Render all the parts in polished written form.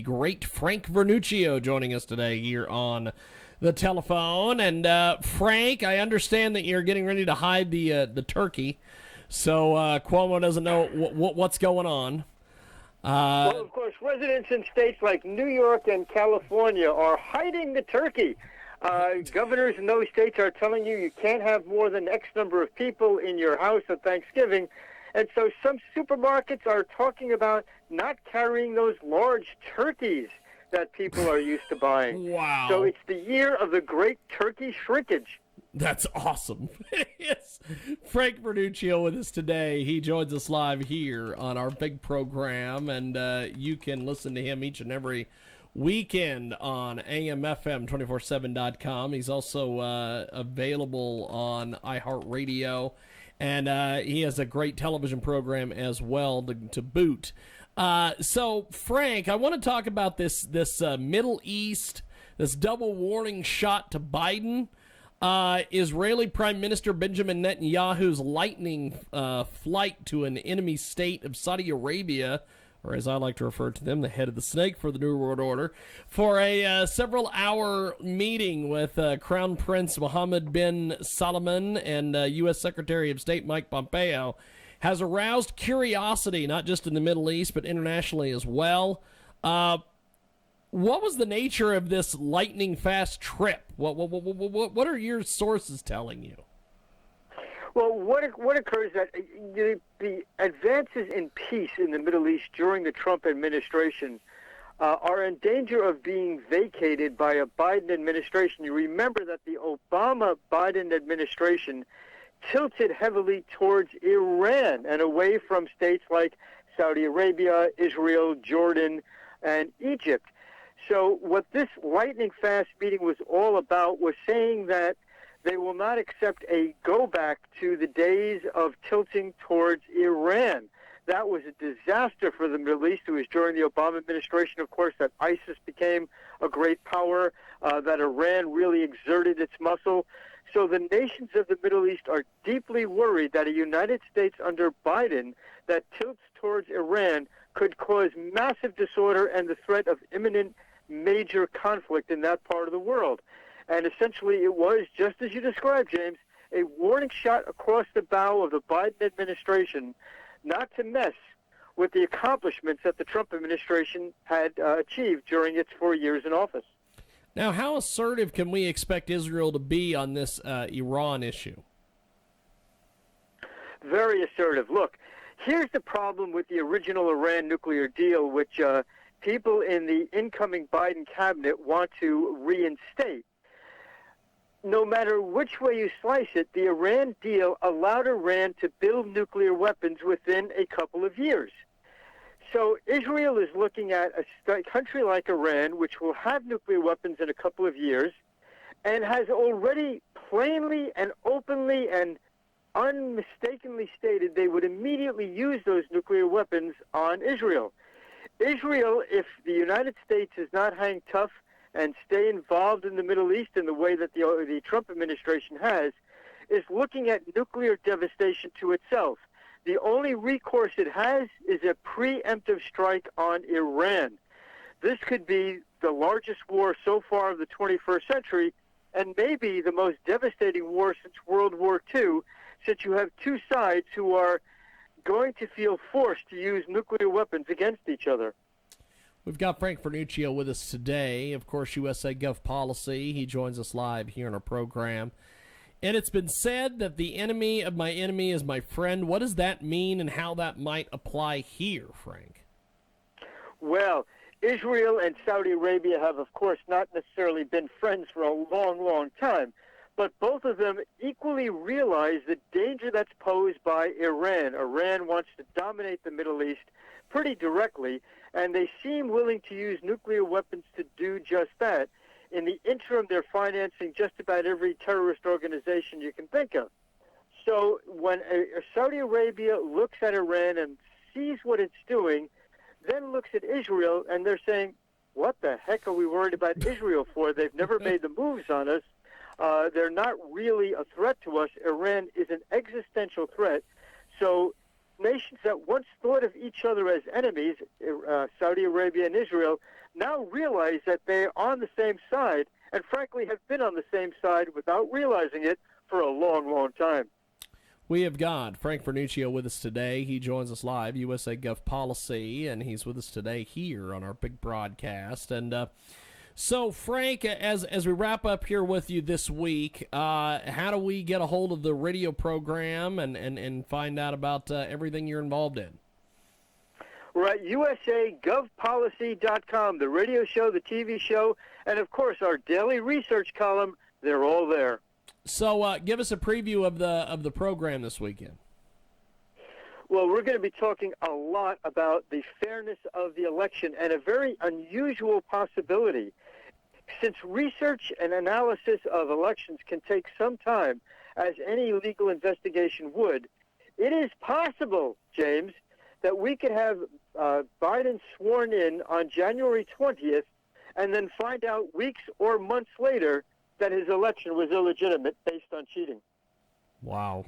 great Frank Vernuccio joining us today here on the telephone. And Frank, I understand that you're getting ready to hide the turkey, so Cuomo doesn't know what's going on. Well, of course, residents in states like New York and California are hiding the turkey. Governors in those states are telling you can't have more than X number of people in your house at Thanksgiving. And so some supermarkets are talking about not carrying those large turkeys that people are used to buying. Wow. So it's the year of the great turkey shrinkage. That's awesome. Yes. Frank Vernuccio with us today. He joins us live here on our big program, and you can listen to him each and every weekend on AMFM247.com. He's also available on iHeartRadio, and he has a great television program as well to boot. So, Frank, I want to talk about this Middle East, this double warning shot to Biden. Israeli Prime Minister Benjamin Netanyahu's lightning flight to an enemy state of Saudi Arabia, or as I like to refer to them, the head of the snake for the New World Order, for a several-hour meeting with Crown Prince Mohammed bin Salman and U.S. Secretary of State Mike Pompeo, has aroused curiosity, not just in the Middle East, but internationally as well. What was the nature of this lightning-fast trip? What are your sources telling you? Well, what occurs that the advances in peace in the Middle East during the Trump administration are in danger of being vacated by a Biden administration. You remember that the Obama-Biden administration tilted heavily towards Iran and away from states like Saudi Arabia, Israel, Jordan, and Egypt. So what this lightning-fast meeting was all about was saying that they will not accept a go-back to the days of tilting towards Iran. That was a disaster for the Middle East. It was during the Obama administration, of course, that ISIS became a great power, that Iran really exerted its muscle. So the nations of the Middle East are deeply worried that a United States under Biden that tilts towards Iran could cause massive disorder and the threat of imminent major conflict in that part of the world. And essentially it was, just as you described, James, a warning shot across the bow of the Biden administration not to mess with the accomplishments that the Trump administration had achieved during its 4 years in office. Now, how assertive can we expect Israel to be on this Iran issue? Very assertive. Look, here's the problem with the original Iran nuclear deal, which people in the incoming Biden cabinet want to reinstate. No matter which way you slice it, the Iran deal allowed Iran to build nuclear weapons within a couple of years. So Israel is looking at a country like Iran, which will have nuclear weapons in a couple of years, and has already plainly and openly and unmistakably stated they would immediately use those nuclear weapons on Israel. Israel, if the United States does not hang tough and stay involved in the Middle East in the way that the Trump administration has, is looking at nuclear devastation to itself. The only recourse it has is a preemptive strike on Iran. This could be the largest war so far of the 21st century, and maybe the most devastating war since World War II, since you have two sides who are going to feel forced to use nuclear weapons against each other. We've got Frank Vernuccio with us today, of course, USA Gov Policy. He joins us live here in our program. And it's been said that the enemy of my enemy is my friend. What does that mean and how that might apply here, Frank? Well, Israel and Saudi Arabia have, of course, not necessarily been friends for a long, long time. But both of them equally realize the danger that's posed by Iran. Iran wants to dominate the Middle East pretty directly, and they seem willing to use nuclear weapons to do just that. In the interim, they're financing just about every terrorist organization you can think of. So when Saudi Arabia looks at Iran and sees what it's doing, then looks at Israel, and they're saying, what the heck are we worried about Israel for? They've never made the moves on us. They're not really a threat to us. Iran is an existential threat. So nations that once thought of each other as enemies, Saudi Arabia and Israel, now realize that they're on the same side, and frankly have been on the same side without realizing it for a long, long time. We have got Frank Vernuccio with us today. He joins us live, USA Gov Policy, and he's with us today here on our big broadcast. And so, Frank, as we wrap up here with you this week, how do we get a hold of the radio program and find out about everything you're involved in? We're at usagovpolicy.com, the radio show, the TV show, and, of course, our daily research column. They're all there. So give us a preview of the program this weekend. Well, we're going to be talking a lot about the fairness of the election and a very unusual possibility. Since research and analysis of elections can take some time, as any legal investigation would, it is possible, James, that we could have Biden sworn in on January 20th and then find out weeks or months later that his election was illegitimate based on cheating. Wow.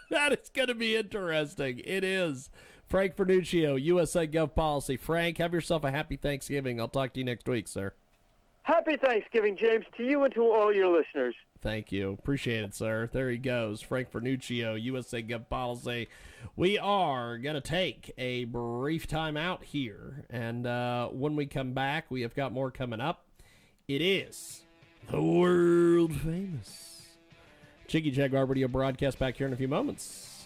That is going to be interesting. It is. Frank Vernuccio, USA Gov Policy. Frank, have yourself a happy Thanksgiving. I'll talk to you next week, sir. Happy Thanksgiving, James, to you and to all your listeners. Thank you. Appreciate it, sir. There he goes. Frank Vernuccio, USA Gov Policy. We are going to take a brief time out here. And when we come back, we have got more coming up. It is the world famous Jiggy Jaguar radio broadcast back here in a few moments.